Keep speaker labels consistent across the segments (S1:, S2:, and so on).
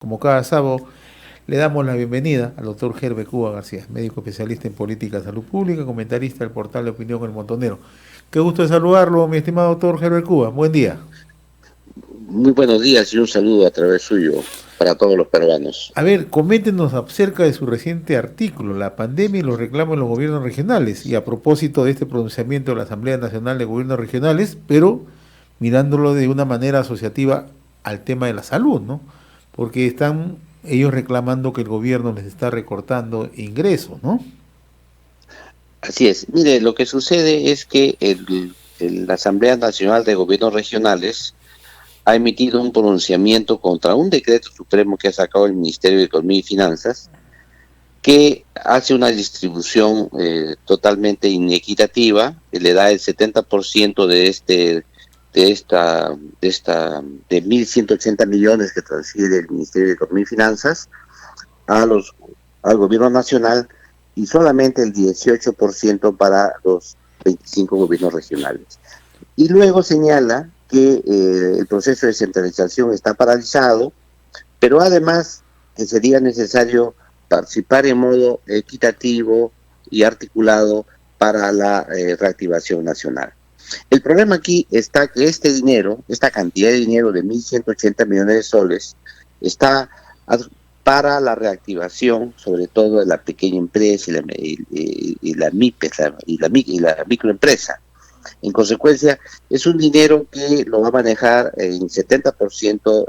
S1: Como cada sábado, le damos la bienvenida al doctor Gerbe Cuba García, médico especialista en política de salud pública, comentarista del portal de opinión El Montonero. Qué gusto de saludarlo, mi estimado doctor Gerbe Cuba. Buen día.
S2: Muy buenos días y un saludo a través suyo para todos los peruanos.
S1: A ver, coméntenos acerca de su reciente artículo, La pandemia y los reclamos de los gobiernos regionales, y a propósito de este pronunciamiento de la Asamblea Nacional de Gobiernos Regionales, pero mirándolo de una manera asociativa al tema de la salud, ¿no? Porque están ellos reclamando que el gobierno les está recortando ingresos, ¿no?
S2: Así es. Mire, lo que sucede es que la Asamblea Nacional de Gobiernos Regionales ha emitido un pronunciamiento contra un decreto supremo que ha sacado el Ministerio de Economía y Finanzas, que hace una distribución totalmente inequitativa, que le da el 70% de 1.180 millones que transfiere el Ministerio de Economía y Finanzas a los, al gobierno nacional y solamente el 18% para los 25 gobiernos regionales. Y luego señala que el proceso de centralización está paralizado, pero además que sería necesario participar en modo equitativo y articulado para la reactivación nacional. El problema aquí está que este dinero, esta cantidad de dinero de 1.180 millones de soles, está para la reactivación, sobre todo de la pequeña empresa y la MIPE y la microempresa. En consecuencia, es un dinero que lo va a manejar en 70%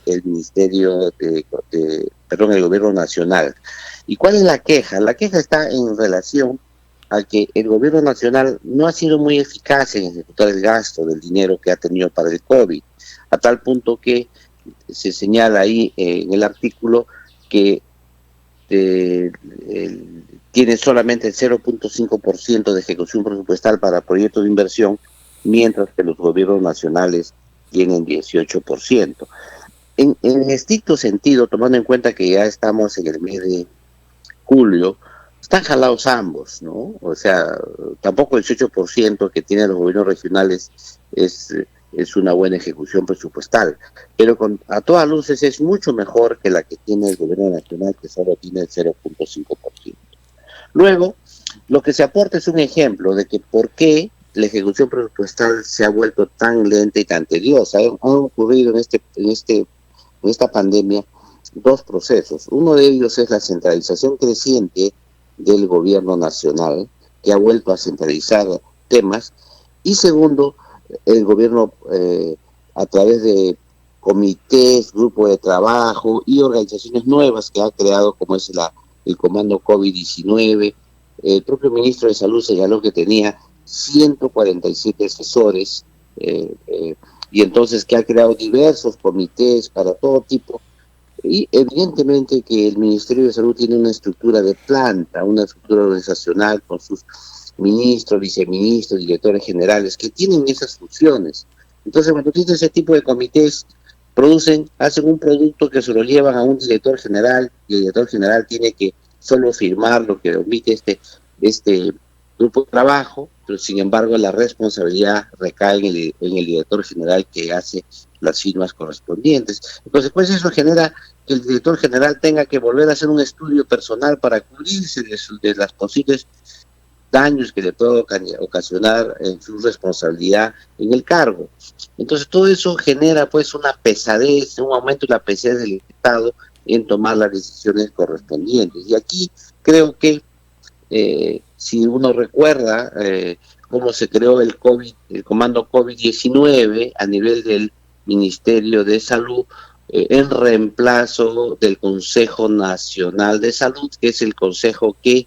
S2: el Ministerio perdón, el Gobierno Nacional. ¿Y cuál es la queja? La queja está en relación a que el Gobierno Nacional no ha sido muy eficaz en ejecutar el gasto del dinero que ha tenido para el COVID, a tal punto que se señala ahí en el artículo que eh, tiene solamente el 0.5% de ejecución presupuestal para proyectos de inversión, mientras que los gobiernos nacionales tienen 18%. En estricto sentido, tomando en cuenta que ya estamos en el mes de julio, están jalados ambos, ¿no? O sea, tampoco el 18% que tienen los gobiernos regionales es, es una buena ejecución presupuestal, pero a todas luces es mucho mejor que la que tiene el gobierno nacional, que solo tiene el 0.5%. Luego, lo que se aporta es un ejemplo de que por qué la ejecución presupuestal se ha vuelto tan lenta y tan tediosa. Han ocurrido en esta pandemia dos procesos. Uno de ellos es la centralización creciente del gobierno nacional, que ha vuelto a centralizar temas, y segundo, el gobierno a través de comités, grupos de trabajo y organizaciones nuevas que ha creado, como es el Comando COVID-19. El propio ministro de Salud señaló que tenía 147 asesores, y entonces que ha creado diversos comités para todo tipo. Y evidentemente que el Ministerio de Salud tiene una estructura de planta, una estructura organizacional con sus ministros, viceministros, directores generales, que tienen esas funciones. Entonces, cuando tienes ese tipo de comités, hacen un producto que se lo llevan a un director general, y el director general tiene que solo firmar lo que omite este grupo de trabajo, pero sin embargo la responsabilidad recae en el director general, que hace las firmas correspondientes. En consecuencia, eso genera que el director general tenga que volver a hacer un estudio personal para cubrirse de las posibles daños que le puede ocasionar en su responsabilidad en el cargo. Entonces todo eso genera pues una pesadez, un aumento de la pesadez del Estado en tomar las decisiones correspondientes. Y aquí creo que si uno recuerda cómo se creó el comando COVID-19 a nivel del Ministerio de Salud, en reemplazo del Consejo Nacional de Salud, que es el consejo que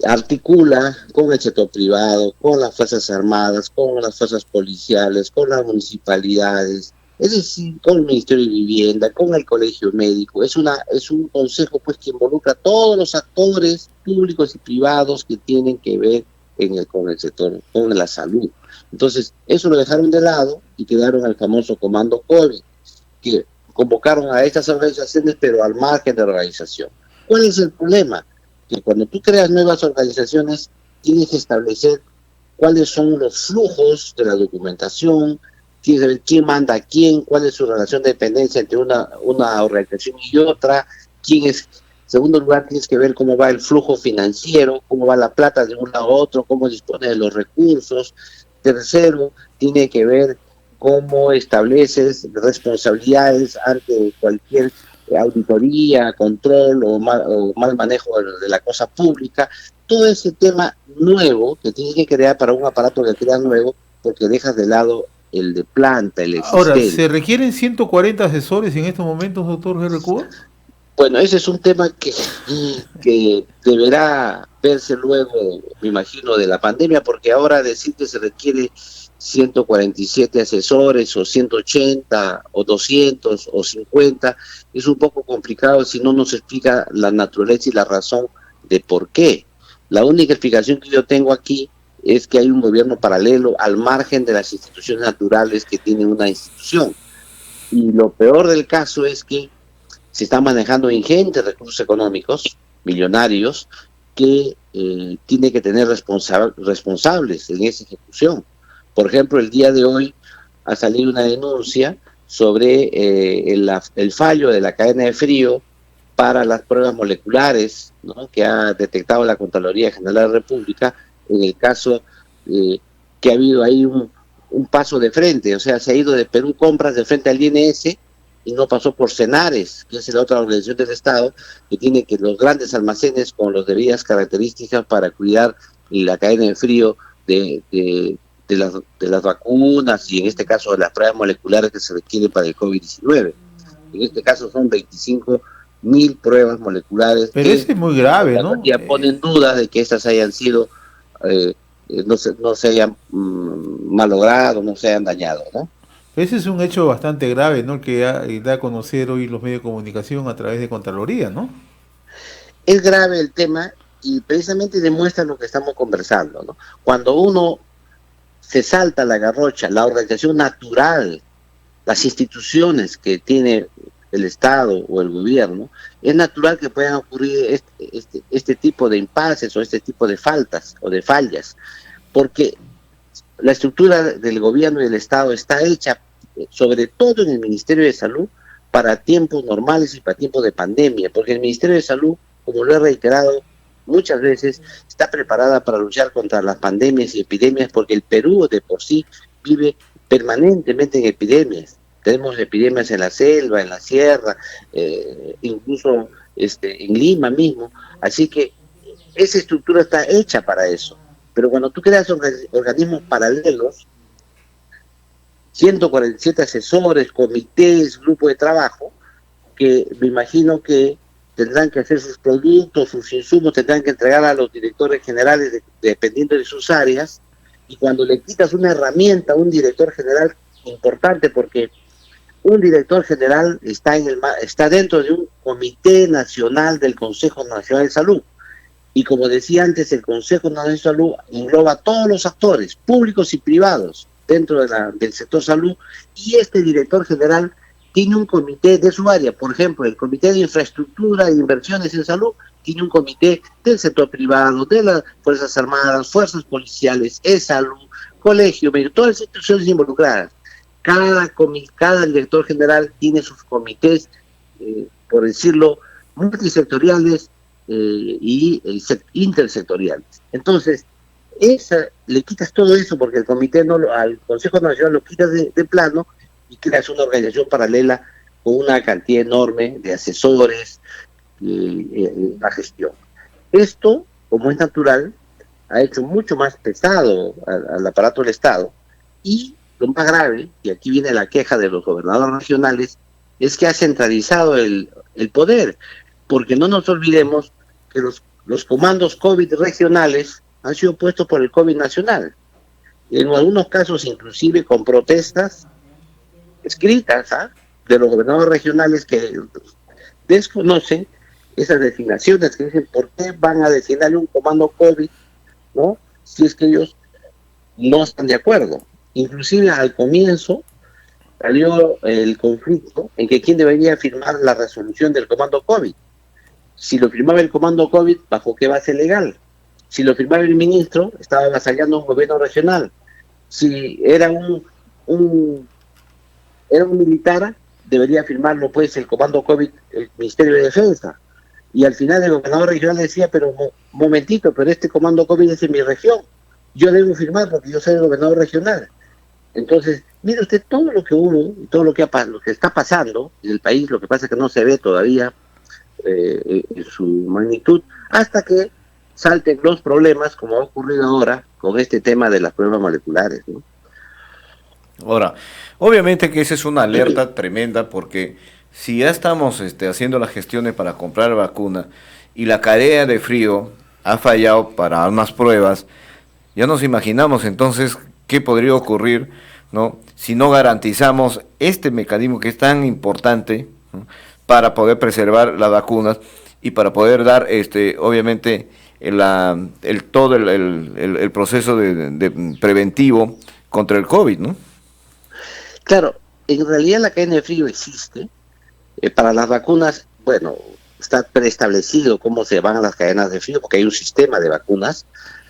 S2: articula con el sector privado, con las Fuerzas Armadas, con las fuerzas policiales, con las municipalidades, es decir, con el Ministerio de Vivienda, con el Colegio Médico. Es un consejo pues que involucra a todos los actores públicos y privados que tienen que ver con el sector, con la salud. Entonces, eso lo dejaron de lado y quedaron al famoso Comando COVID, que convocaron a estas organizaciones, pero al margen de la organización. ¿Cuál es el problema? Que cuando tú creas nuevas organizaciones, tienes que establecer cuáles son los flujos de la documentación, tienes que ver quién manda a quién, cuál es su relación de dependencia entre una organización y otra, quién es. En segundo lugar, tienes que ver cómo va el flujo financiero, cómo va la plata de un lado a otro, cómo dispone de los recursos. Tercero, tiene que ver cómo estableces responsabilidades ante cualquier auditoría, control o mal manejo de la cosa pública. Todo ese tema nuevo que tienes que crear para un aparato que creas nuevo, porque dejas de lado el de planta, el
S1: Ahora,
S2: existente.
S1: ¿se requieren 140 asesores en estos momentos, doctor Henry Cuba?
S2: Bueno, ese es un tema que deberá verse luego, me imagino, de la pandemia, porque ahora decir que se requiere 147 asesores o 180 o 200 o 50 es un poco complicado si no nos explica la naturaleza y la razón de por qué. La única explicación que yo tengo aquí es que hay un gobierno paralelo al margen de las instituciones naturales que tiene una institución. Y lo peor del caso es que se están manejando ingentes recursos económicos, millonarios, que tiene que tener responsables en esa ejecución. Por ejemplo, el día de hoy ha salido una denuncia sobre el fallo de la cadena de frío para las pruebas moleculares, ¿no?, que ha detectado la Contraloría General de la República, en el caso que ha habido ahí un paso de frente, o sea, se ha ido de Perú Compras de frente al INS y no pasó por Senares, que es la otra organización del Estado, que tiene que los grandes almacenes con las debidas características para cuidar la cadena de frío de las vacunas y en este caso de las pruebas moleculares que se requieren para el COVID-19. En este caso son 25.000 pruebas moleculares.
S1: Pero ese es muy grave, ¿no?
S2: Ya ponen dudas de que estas hayan sido, no se hayan malogrado, no se hayan dañado, ¿no?
S1: Ese es un hecho bastante grave, ¿no? Que da a conocer hoy los medios de comunicación a través de Contraloría, ¿no?
S2: Es grave el tema y precisamente demuestra lo que estamos conversando, ¿no? Cuando uno se salta la garrocha, la organización natural, las instituciones que tiene el Estado o el gobierno, es natural que puedan ocurrir este tipo de impases o este tipo de faltas o de fallas, porque la estructura del gobierno y del Estado está hecha, sobre todo en el Ministerio de Salud, para tiempos normales y para tiempos de pandemia, porque el Ministerio de Salud, como lo he reiterado muchas veces, está preparada para luchar contra las pandemias y epidemias, porque el Perú de por sí vive permanentemente en epidemias. Tenemos epidemias en la selva, en la sierra, incluso en Lima mismo, así que esa estructura está hecha para eso. Pero cuando tú creas organismos paralelos, 147 asesores, comités, grupos de trabajo, que me imagino que tendrán que hacer sus productos, sus insumos, tendrán que entregar a los directores generales dependiendo de sus áreas, y cuando le quitas una herramienta a un director general importante, porque un director general está dentro de un comité nacional del Consejo Nacional de Salud, y como decía antes, el Consejo Nacional de Salud engloba a todos los actores, públicos y privados, dentro del sector salud, y este director general tiene un comité de su área. Por ejemplo, el Comité de Infraestructura e Inversiones en Salud tiene un comité del sector privado, de las Fuerzas Armadas, Fuerzas Policiales, salud, colegio, todas las instituciones involucradas. Cada director general tiene sus comités, por decirlo, multisectoriales y intersectoriales. Entonces, le quitas todo eso porque el comité al Consejo Nacional lo quitas de plano y creas una organización paralela con una cantidad enorme de asesores, la gestión. Esto, como es natural, ha hecho mucho más pesado al aparato del Estado, y lo más grave, y aquí viene la queja de los gobernadores regionales, es que ha centralizado el poder, porque no nos olvidemos que los comandos COVID regionales han sido puestos por el COVID nacional, en algunos casos inclusive con protestas escritas de los gobernadores regionales que desconocen esas designaciones, que dicen por qué van a designarle un comando COVID, ¿no?, si es que ellos no están de acuerdo. Inclusive al comienzo salió el conflicto en que quién debería firmar la resolución del comando COVID. Si lo firmaba el comando COVID, ¿bajo qué base legal? Si lo firmaba el ministro, estaba avasallando un gobierno regional. Si era un un, era un militar, debería firmarlo pues el comando COVID, el Ministerio de Defensa. Y al final el gobernador regional decía, pero momentito, pero este comando COVID es en mi región. Yo debo firmar porque yo soy el gobernador regional. Entonces, mire usted todo lo que hubo, todo lo que está pasando en el país, lo que pasa es que no se ve todavía en su magnitud, hasta que salten los problemas, como ha ocurrido ahora con este tema de las pruebas moleculares, ¿no?
S3: Ahora, obviamente que esa es una alerta tremenda, porque si ya estamos haciendo las gestiones para comprar vacuna y la cadena de frío ha fallado para unas pruebas, ya nos imaginamos entonces qué podría ocurrir, ¿no?, si no garantizamos este mecanismo que es tan importante, ¿no?, para poder preservar las vacunas y para poder dar, obviamente, todo el proceso de preventivo contra el COVID, ¿no?
S2: Claro, en realidad la cadena de frío existe. Para las vacunas, bueno, está preestablecido cómo se van a las cadenas de frío, porque hay un sistema de vacunas.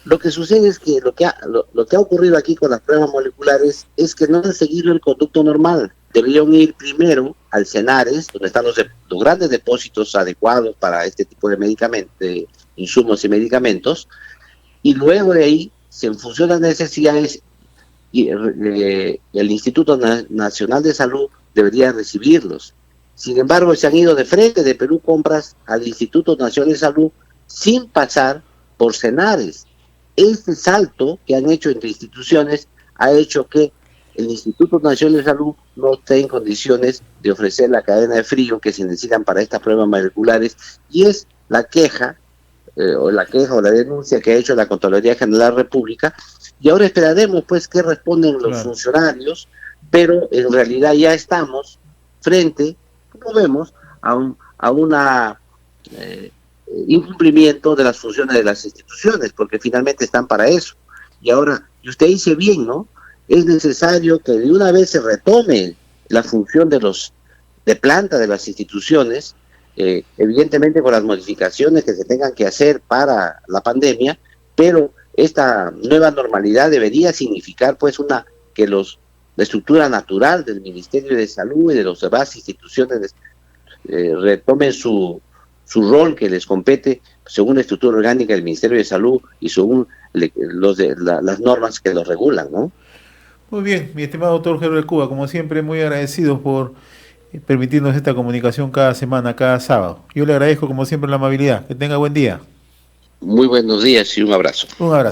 S2: Lo que sucede es que lo que ha ocurrido aquí con las pruebas moleculares es que no han seguido el conducto normal. Deberían ir primero al CENARES, donde están los grandes depósitos adecuados para este tipo de medicamentos, de insumos y medicamentos, y luego de ahí, en función de las necesidades, y el Instituto Nacional de Salud debería recibirlos. Sin embargo, se han ido de frente de Perú Compras al Instituto Nacional de Salud sin pasar por CENARES. Este salto que han hecho entre instituciones ha hecho que el Instituto Nacional de Salud no esté en condiciones de ofrecer la cadena de frío que se necesitan para estas pruebas moleculares, y es la queja o la denuncia que ha hecho la Contraloría General de la República, y ahora esperaremos pues qué responden los funcionarios, pero en realidad ya estamos frente, como vemos, a un incumplimiento de las funciones de las instituciones, porque finalmente están para eso. Y ahora, y usted dice bien, ¿no? Es necesario que de una vez se retome la función de planta de las instituciones, evidentemente con las modificaciones que se tengan que hacer para la pandemia, pero esta nueva normalidad debería significar pues que la estructura natural del Ministerio de Salud y de las demás instituciones retomen su rol que les compete según la estructura orgánica del Ministerio de Salud y según las normas que lo regulan, ¿no?
S1: Muy bien, mi estimado doctor Gerber Cuba, como siempre, muy agradecido por permitirnos esta comunicación cada semana, cada sábado. Yo le agradezco, como siempre, la amabilidad. Que tenga buen día.
S2: Muy buenos días y un abrazo.
S1: Un abrazo.